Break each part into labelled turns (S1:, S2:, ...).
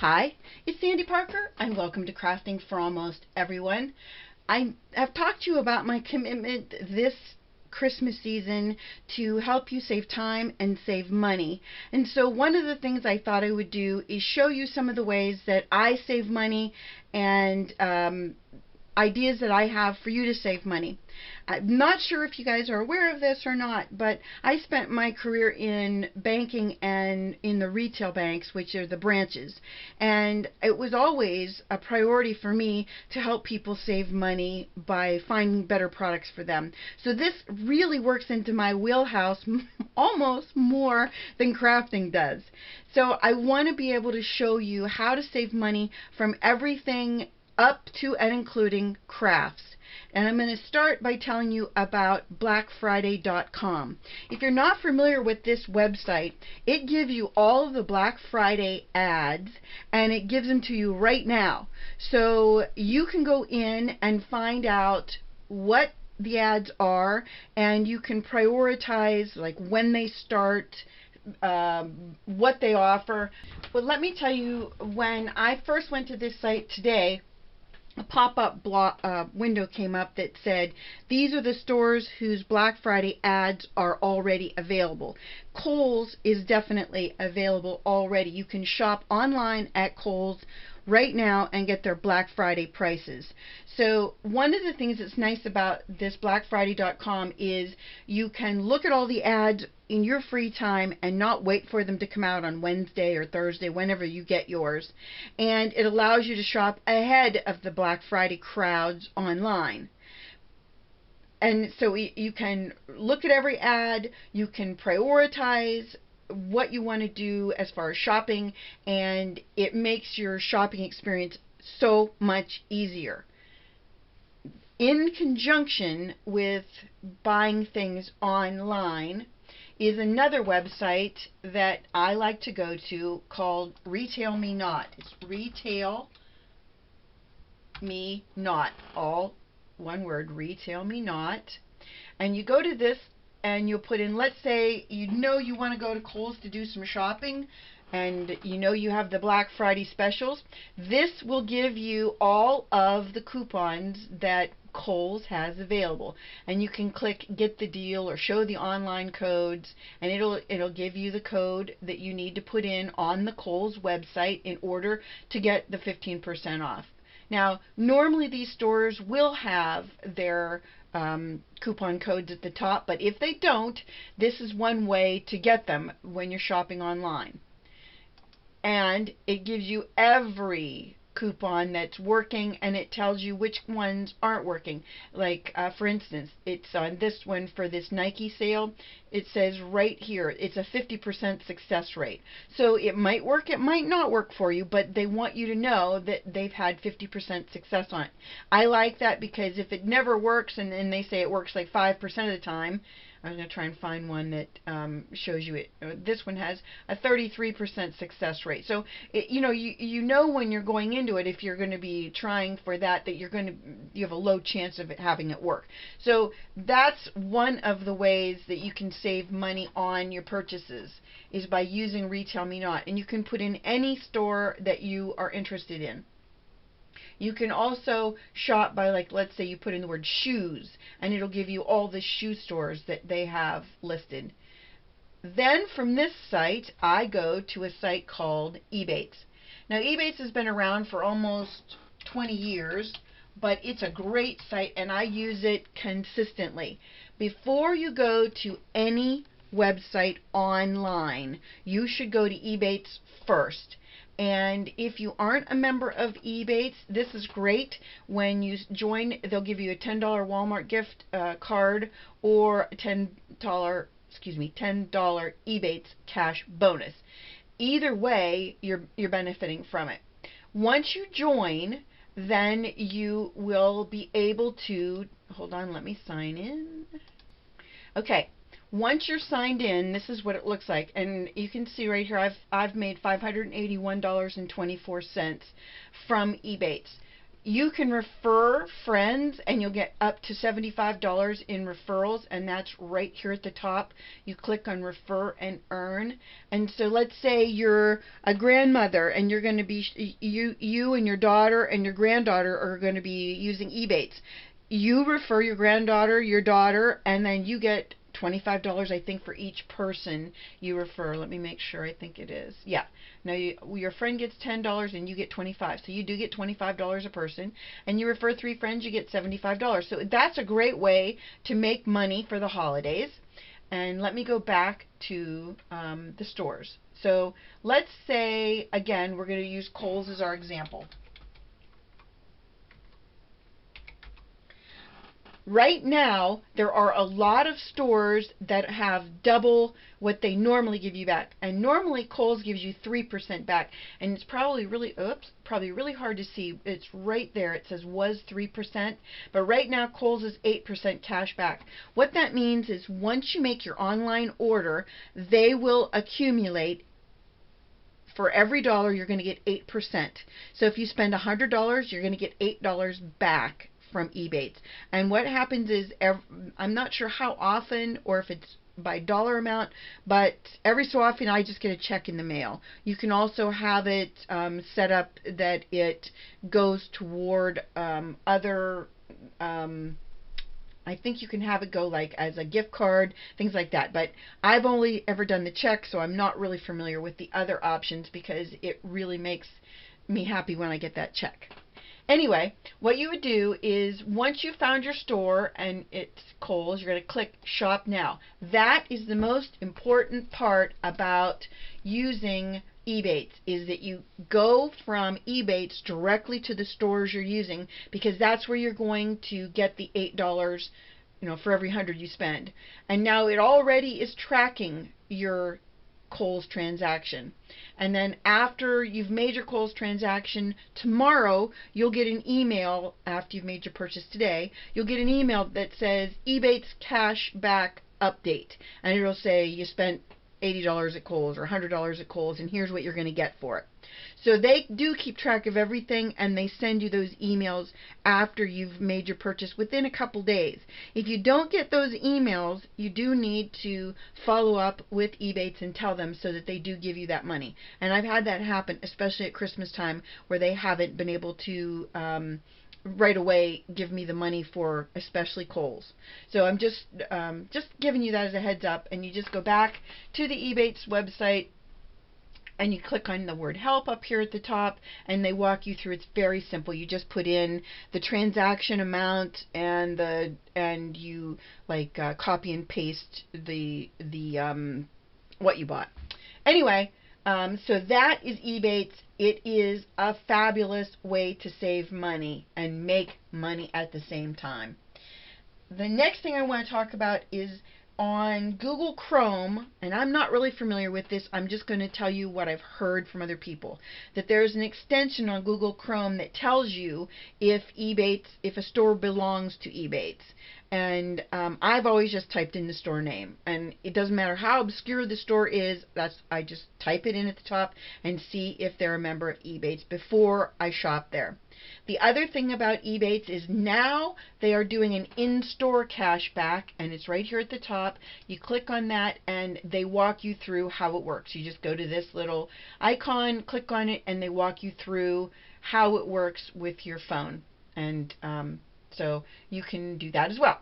S1: Hi, it's Sandy Parker, and welcome to Crafting for Almost Everyone. I have talked to you about my commitment this Christmas season to help you save time and save money. And so one of the things I thought I would do is show you some of the ways that I save money and ideas that I have for you to save money. I'm not sure if you guys are aware of this or not, but I spent my career in banking and in the retail banks, which are the branches, and it was always a priority for me to help people save money by finding better products for them. So this really works into my wheelhouse almost more than crafting does. So I want to be able to show you how to save money from everything up to and including crafts. And I'm going to start by telling you about blackfriday.com. If you're not familiar with this website, it gives you all of the Black Friday ads, and it gives them to you right now. So you can go in and find out what the ads are, and you can prioritize like when they start, what they offer. But let me tell you, when I first went to this site today, a pop-up window came up that said, these are the stores whose Black Friday ads are already available. Kohl's is definitely available already. You can shop online at Kohl's right now and get their Black Friday prices. So one of the things that's nice about this blackfriday.com is you can look at all the ads in your free time and not wait for them to come out on Wednesday or Thursday, whenever you get yours. And it allows you to shop ahead of the Black Friday crowds online. And so you can look at every ad, you can prioritize what you want to do as far as shopping, and it makes your shopping experience so much easier. In conjunction with buying things online is another website that I like to go to called Retail Me Not. It's Retail Me Not, all one word, Retail Me Not. And you go to this and you'll put in, let's say you want to go to Kohl's to do some shopping, and you have the Black Friday specials. This will give you all of the coupons that Kohl's has available, and you can click get the deal or show the online codes, and it'll give you the code that you need to put in on the Kohl's website in order to get the 15% off. Now, normally these stores will have their coupon codes at the top, but if they don't, this is one way to get them when you're shopping online. And it gives you every coupon that's working, and it tells you which ones aren't working. Like for instance, it's on this one for this Nike sale. It says right here it's a 50% success rate. So it might work, it might not work for you, but they want you to know that they've had 50% success on it. I like that because if it never works and then they say it works like 5% of the time, I'm going to try and find one that shows you it. This one has a 33% success rate. So you know when you're going into it, if you're going to be trying for that you have a low chance of having it work. So that's one of the ways that you can save money on your purchases, is by using Retail Me Not, and you can put in any store that you are interested in. You can also shop by, like, let's say you put in the word shoes, and it'll give you all the shoe stores that they have listed. Then from this site, I go to a site called Ebates. Now, Ebates has been around for almost 20 years, but it's a great site, and I use it consistently. Before you go to any website online, you should go to Ebates first. And if you aren't a member of Ebates, this is great. When you join, they'll give you a $10 Walmart gift card or a $10 Ebates cash bonus. Either way, you're benefiting from it. Once you join, then you will be able to, hold on, let me sign in. Okay. Once you're signed in, this is what it looks like, and you can see right here I've made $581.24 from Ebates. You can refer friends and you'll get up to $75 in referrals, and that's right here at the top. You click on refer and earn. And so let's say you're a grandmother and you're going to be you and your daughter and your granddaughter are going to be using Ebates. You refer your granddaughter, your daughter, and then you get $25, I think, for each person you refer. Let me make sure. I think it is. Yeah. Now your friend gets $10 and you get $25. So you do get $25 a person. And you refer 3 friends, you get $75. So that's a great way to make money for the holidays. And let me go back to the stores. So let's say, again, we're going to use Kohl's as our example. Right now, there are a lot of stores that have double what they normally give you back. And normally, Kohl's gives you 3% back. And it's probably really hard to see. It's right there. It says was 3%. But right now, Kohl's is 8% cash back. What that means is once you make your online order, they will accumulate. For every dollar, you're going to get 8%. So if you spend $100, you're going to get $8 back from Ebates. And what happens is, I'm not sure how often or if it's by dollar amount, but every so often I just get a check in the mail. You can also have it set up that it goes toward other, I think you can have it go like as a gift card, things like that. But I've only ever done the check, so I'm not really familiar with the other options because it really makes me happy when I get that check. Anyway, what you would do is once you found your store and it's Kohl's, you're going to click Shop Now. That is the most important part about using Ebates, is that you go from Ebates directly to the stores you're using, because that's where you're going to get the $8, for every 100 you spend. And now it already is tracking your Kohl's transaction. And then after you've made your Kohl's transaction, tomorrow you'll get an email after you've made your purchase today. You'll get an email that says Ebates cash back update. And it'll say you spent $80 at Kohl's or $100 at Kohl's, and here's what you're going to get for it. So they do keep track of everything, and they send you those emails after you've made your purchase within a couple days. If you don't get those emails, you do need to follow up with Ebates and tell them so that they do give you that money. And I've had that happen, especially at Christmas time, where they haven't been able to right away give me the money for especially Kohl's. So I'm just giving you that as a heads up, and you just go back to the Ebates website and you click on the word help up here at the top, and they walk you through. It's very simple. You just put in the transaction amount and you copy and paste the what you bought. Anyway, so that is Ebates. It is a fabulous way to save money and make money at the same time. The next thing I want to talk about is on Google Chrome, and I'm not really familiar with this. I'm just going to tell you what I've heard from other people, that there's an extension on Google Chrome that tells you if a store belongs to Ebates. And I've always just typed in the store name, and it doesn't matter how obscure the store is. I just type it in at the top and see if they're a member of Ebates before I shop there. The other thing about Ebates is now they are doing an in-store cash back, and it's right here at the top. You click on that and they walk you through how it works. You just go to this little icon, click on it, and they walk you through how it works with your phone. And so you can do that as well.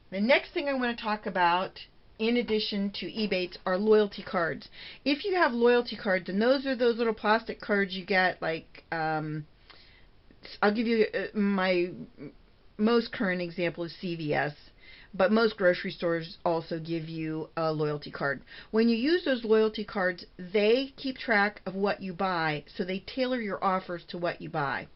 S1: The next thing I want to talk about, in addition to Ebates, are loyalty cards. If you have loyalty cards, and those are those little plastic cards you get, like I'll give you my most current example is CVS, but most grocery stores also give you a loyalty card. When you use those loyalty cards, they keep track of what you buy, so they tailor your offers to what you buy.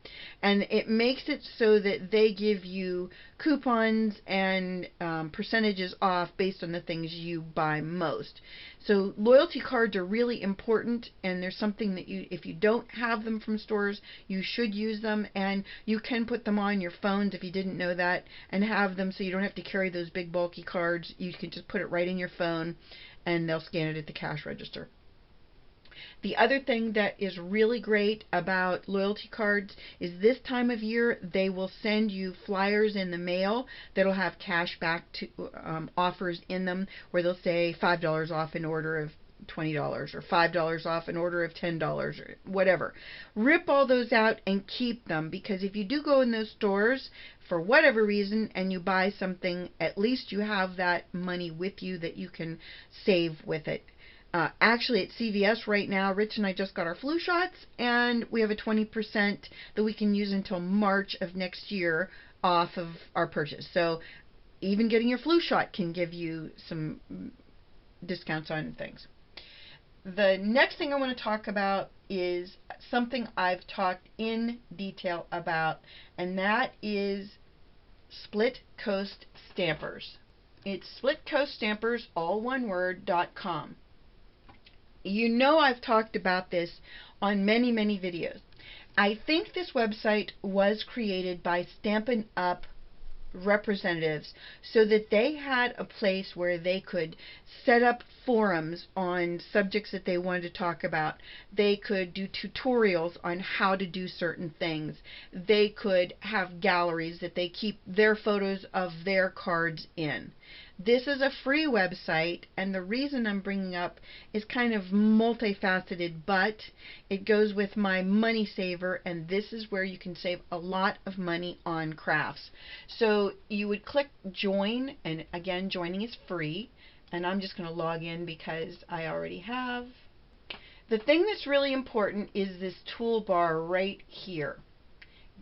S1: And it makes it so that they give you coupons and percentages off based on the things you buy most. So loyalty cards are really important, and there's something that if you don't have them from stores, you should use them, and you can put them on your phones if you didn't know that, and have them so you don't have to carry those big bulky cards. You can just put it right in your phone and they'll scan it at the cash register. The other thing that is really great about loyalty cards is this time of year they will send you flyers in the mail that'll have cash back to offers in them, where they'll say $5 off an order of $20 or $5 off an order of $10 or whatever. Rip all those out and keep them, because if you do go in those stores for whatever reason and you buy something, at least you have that money with you that you can save with it. Actually, at CVS right now, Rich and I just got our flu shots, and we have a 20% that we can use until March of next year off of our purchase. So even getting your flu shot can give you some discounts on things. The next thing I want to talk about is something I've talked in detail about, and that is Split Coast Stampers. It's splitcoaststampers, all one word, .com. You know I've talked about this on many, many videos. I think this website was created by Stampin' Up! Representatives so that they had a place where they could set up forums on subjects that they wanted to talk about. They could do tutorials on how to do certain things. They could have galleries that they keep their photos of their cards in. This is a free website, and the reason I'm bringing up is kind of multifaceted, but it goes with my money saver, and this is where you can save a lot of money on crafts. So you would click join, and again, joining is free, and I'm just going to log in because I already have. The thing that's really important is this toolbar right here.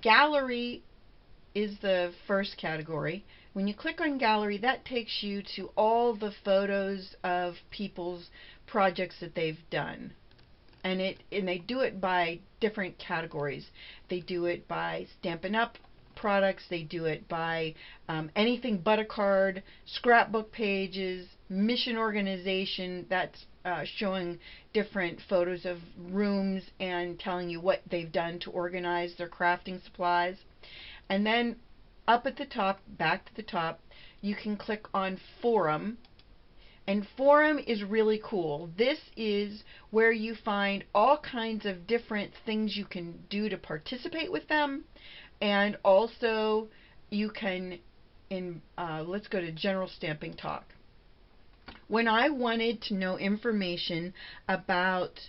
S1: Gallery is the first category. When you click on gallery, that takes you to all the photos of people's projects that they've done. And they do it by different categories. They do it by Stampin' Up! Products, they do it by anything but a card, scrapbook pages, mission organization, that's showing different photos of rooms and telling you what they've done to organize their crafting supplies. And then up at the top, back to the top, you can click on Forum. And Forum is really cool. This is where you find all kinds of different things you can do to participate with them. And also you can, let's go to General Stamping Talk. When I wanted to know information about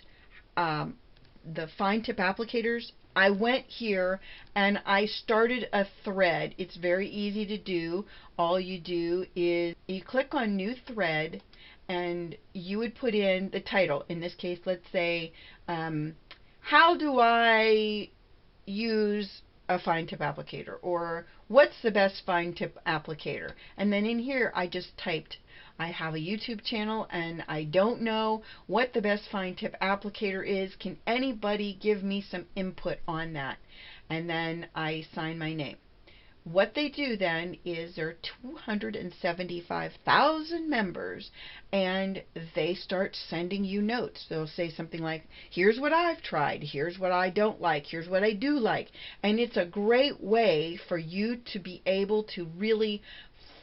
S1: the fine tip applicators, I went here and I started a thread. It's very easy to do. All you do is you click on new thread and you would put in the title. In this case, let's say, how do I use a fine tip applicator, or what's the best fine tip applicator? And then in here I just typed, I have a YouTube channel and I don't know what the best fine tip applicator is. Can anybody give me some input on that? And then I sign my name. What they do then is there are 275,000 members, and they start sending you notes. They'll say something like, here's what I've tried, here's what I don't like, here's what I do like. And it's a great way for you to be able to really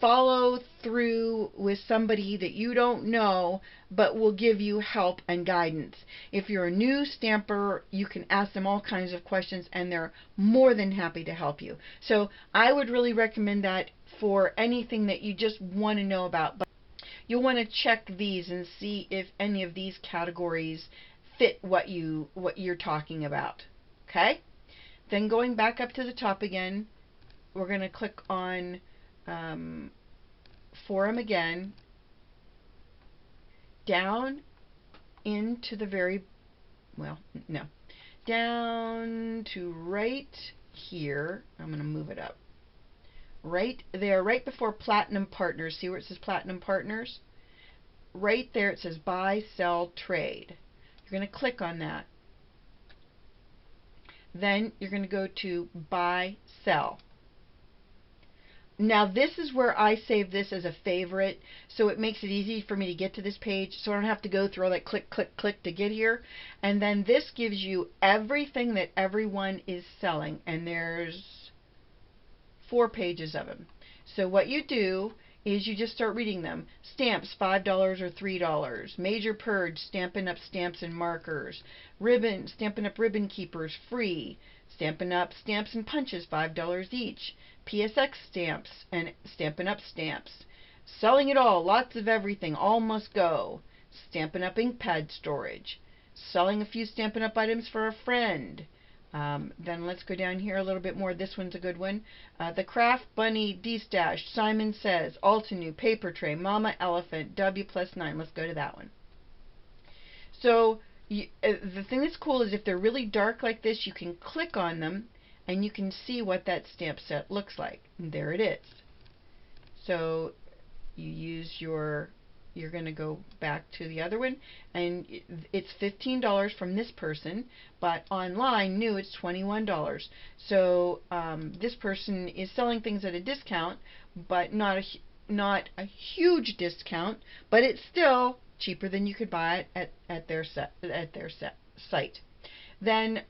S1: follow through with somebody that you don't know but will give you help and guidance. If you're a new stamper, you can ask them all kinds of questions and they're more than happy to help you. So I would really recommend that for anything that you just want to know about. But you'll want to check these and see if any of these categories fit what you're talking about. Okay? Then going back up to the top again, we're going to click on Forum again, down into the very, down to right here. I'm going to move it up. Right there, right before Platinum Partners. See where it says Platinum Partners? Right there it says Buy, Sell, Trade. You're going to click on that. Then you're going to go to Buy, Sell. Now this is where I save this as a favorite, so it makes it easy for me to get to this page, so I don't have to go through all that click, click, click to get here. And then this gives you everything that everyone is selling, and there's 4 pages of them. So what you do is you just start reading them. Stamps, $5 or $3. Major purge, Stampin' Up! Stamps and markers. Ribbon, Stampin' Up! Ribbon keepers, free. Stampin' Up! Stamps and punches, $5 each. PSX stamps and Stampin' Up! Stamps. Selling it all, lots of everything, all must go. Stampin' Up! Ink pad storage. Selling a few Stampin' Up! Items for a friend. Then let's go down here a little bit more. This one's a good one. The Craft Bunny D-Stash, Simon Says, Altenew, Paper Tray, Mama Elephant, W+9. Let's go to that one. So the thing that's cool is if they're really dark like this, you can click on them and you can see what that stamp set looks like. And there it is. So you use you're going to go back to the other one, and it's $15 from this person, but online new it's $21. So this person is selling things at a discount, but not a huge discount, but it's still cheaper than you could buy it at their site. Then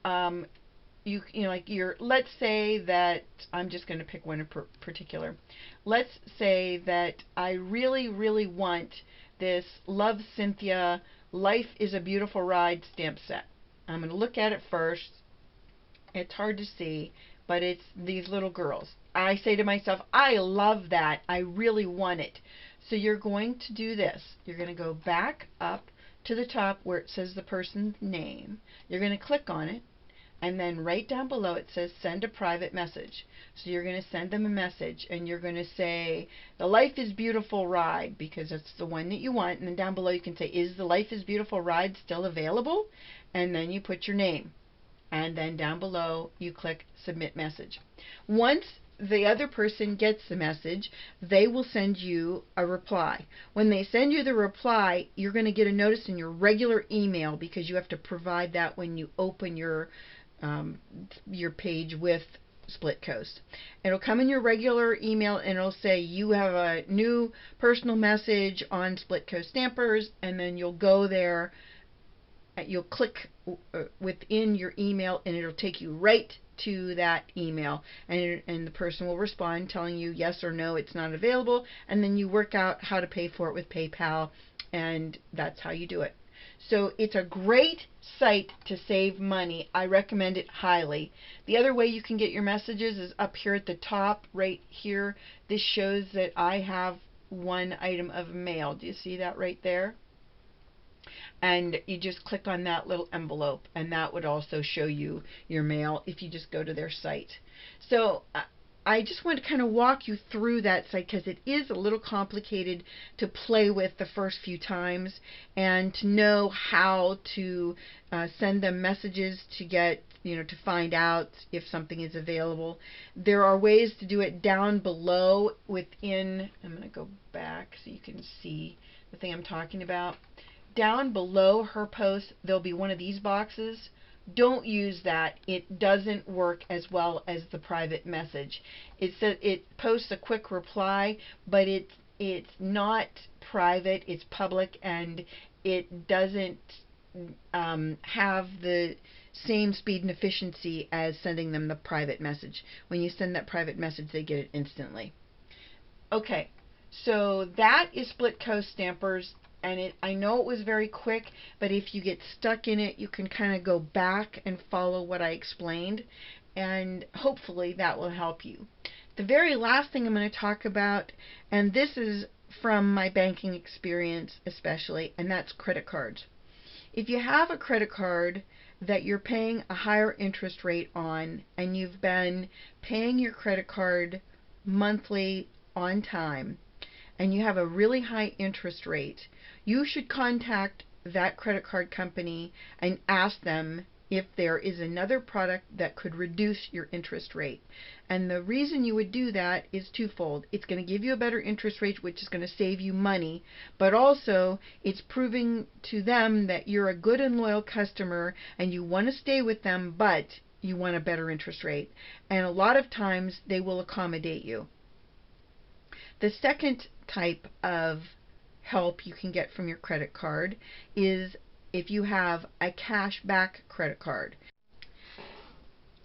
S1: you know, like let's say that I'm just going to pick one in particular. Let's say that I really want this Love Cynthia Life is a Beautiful Ride stamp set. I'm going to look at it first. It's hard to see, but it's these little girls. I say to myself, I love that. I really want it. So you're going to do this. You're going to go back up to the top where it says the person's name. You're going to click on it. And then right down below it says send a private message. So you're going to send them a message and you're going to say the Life is Beautiful ride, because that's the one that you want. And then down below you can say, is the Life is Beautiful ride still available? And then you put your name. And then down below you click submit message. Once the other person gets the message, they will send you a reply. When they send you the reply, you're going to get a notice in your regular email, because you have to provide that when you open your page with Split Coast. It'll come in your regular email and it'll say you have a new personal message on Split Coast Stampers, and then you'll go there, you'll click within your email and it'll take you right to that email, and the person will respond telling you yes or no, it's not available, and then you work out how to pay for it with PayPal, and that's how you do it. So it's a great site to save money. I recommend it highly. The other way you can get your messages is up here at the top right here. This shows that I have one item of mail. Do you see that right there? And you just click on that little envelope, and that would also show you your mail if you just go to their site. So I just want to kind of walk you through that site, because it is a little complicated to play with the first few times, and to know how to send them messages to get, to find out if something is available. There are ways to do it down below within, I'm going to go back so you can see the thing I'm talking about. Down below her post, there'll be one of these boxes. Don't use that. It doesn't work as well as the private message. It posts a quick reply, but it's not private. It's public, and it doesn't have the same speed and efficiency as sending them the private message. When you send that private message, they get it instantly. Okay, so that is Split Coast Stampers. And I know it was very quick, but if you get stuck in it, you can kind of go back and follow what I explained, and hopefully that will help you. The very last thing I'm going to talk about, and this is from my banking experience especially, and that's credit cards. If you have a credit card that you're paying a higher interest rate on, and you've been paying your credit card monthly on time, and you have a really high interest rate, you should contact that credit card company and ask them if there is another product that could reduce your interest rate. And the reason you would do that is twofold. It's going to give you a better interest rate, which is going to save you money, but also it's proving to them that you're a good and loyal customer and you want to stay with them, but you want a better interest rate. And a lot of times they will accommodate you. The second type of help you can get from your credit card is if you have a cash back credit card.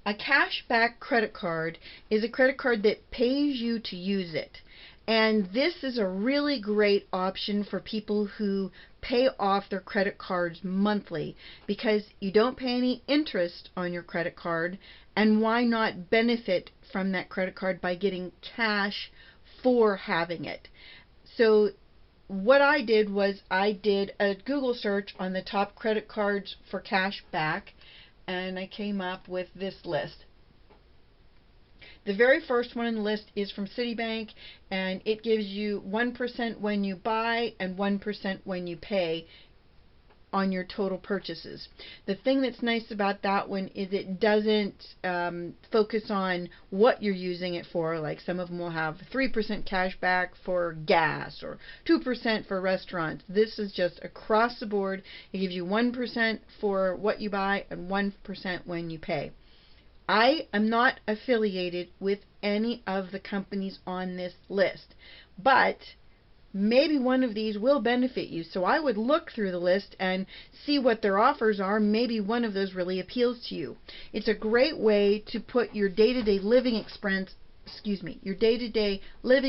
S1: A cash back credit card is a credit card that pays you to use it. And this is a really great option for people who pay off their credit cards monthly, because you don't pay any interest on your credit card, and why not benefit from that credit card by getting cash for having it? So what I did was I did a Google search on the top credit cards for cash back, and I came up with this list. The very first one on the list is from Citibank, and it gives you 1% when you buy and 1% when you pay on your total purchases. The thing that's nice about that one is it doesn't focus on what you're using it for. Like some of them will have 3% cash back for gas or 2% for restaurants. This is just across the board. It gives you 1% for what you buy and 1% when you pay. I am not affiliated with any of the companies on this list, but maybe one of these will benefit you. So I would look through the list and see what their offers are. Maybe one of those really appeals to you. It's a great way to put your day-to-day living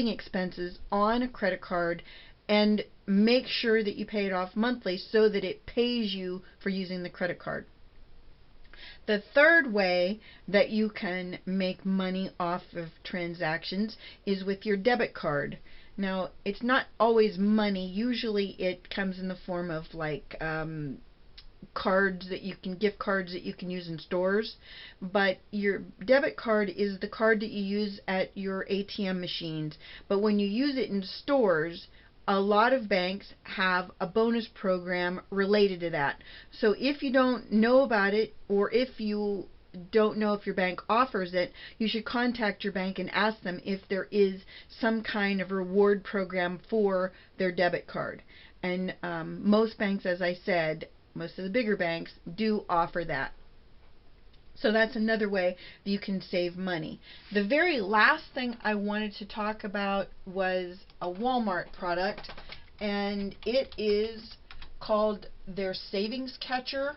S1: expenses on a credit card and make sure that you pay it off monthly so that it pays you for using the credit card. The third way that you can make money off of transactions is with your debit card. Now, it's not always money. Usually it comes in the form of like cards that you can, gift cards that you can use in stores. But your debit card is the card that you use at your ATM machines. But when you use it in stores, a lot of banks have a bonus program related to that. So if you don't know about it, or if you don't know if your bank offers it, you should contact your bank and ask them if there is some kind of reward program for their debit card. And most banks, as I said, most of the bigger banks do offer that. So that's another way that you can save money. The very last thing I wanted to talk about was a Walmart product, and it is called their Savings Catcher.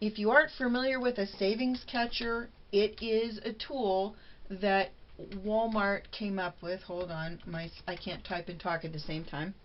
S1: If you aren't familiar with a Savings Catcher, it is a tool that Walmart came up with. Hold on, I can't type and talk at the same time.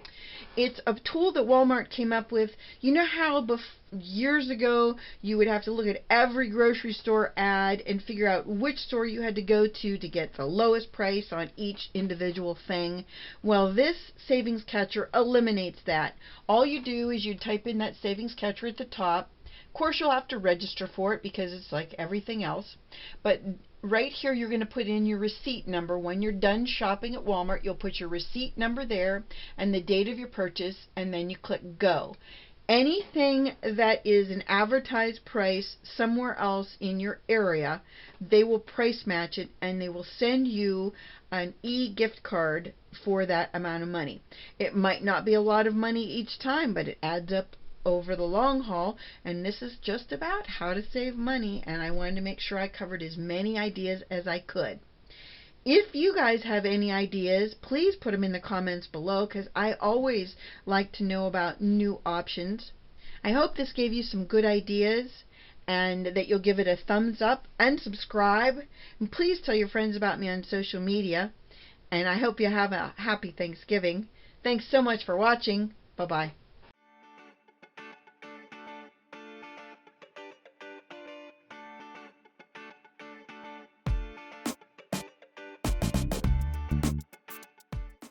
S1: It's a tool that Walmart came up with. You know how years ago you would have to look at every grocery store ad and figure out which store you had to go to get the lowest price on each individual thing? Well, this Savings Catcher eliminates that. All you do is you type in that Savings Catcher at the top. Of course, you'll have to register for it because it's like everything else. But right here, you're going to put in your receipt number. When you're done shopping at Walmart, you'll put your receipt number there and the date of your purchase, and then you click Go. Anything that is an advertised price somewhere else in your area, they will price match it, and they will send you an e-gift card for that amount of money. It might not be a lot of money each time, but it adds up over the long haul, and this is just about how to save money, and I wanted to make sure I covered as many ideas as I could. If you guys have any ideas, please put them in the comments below, because I always like to know about new options. I hope this gave you some good ideas, and that you'll give it a thumbs up and subscribe, and please tell your friends about me on social media, and I hope you have a happy Thanksgiving. Thanks so much for watching. Bye-bye.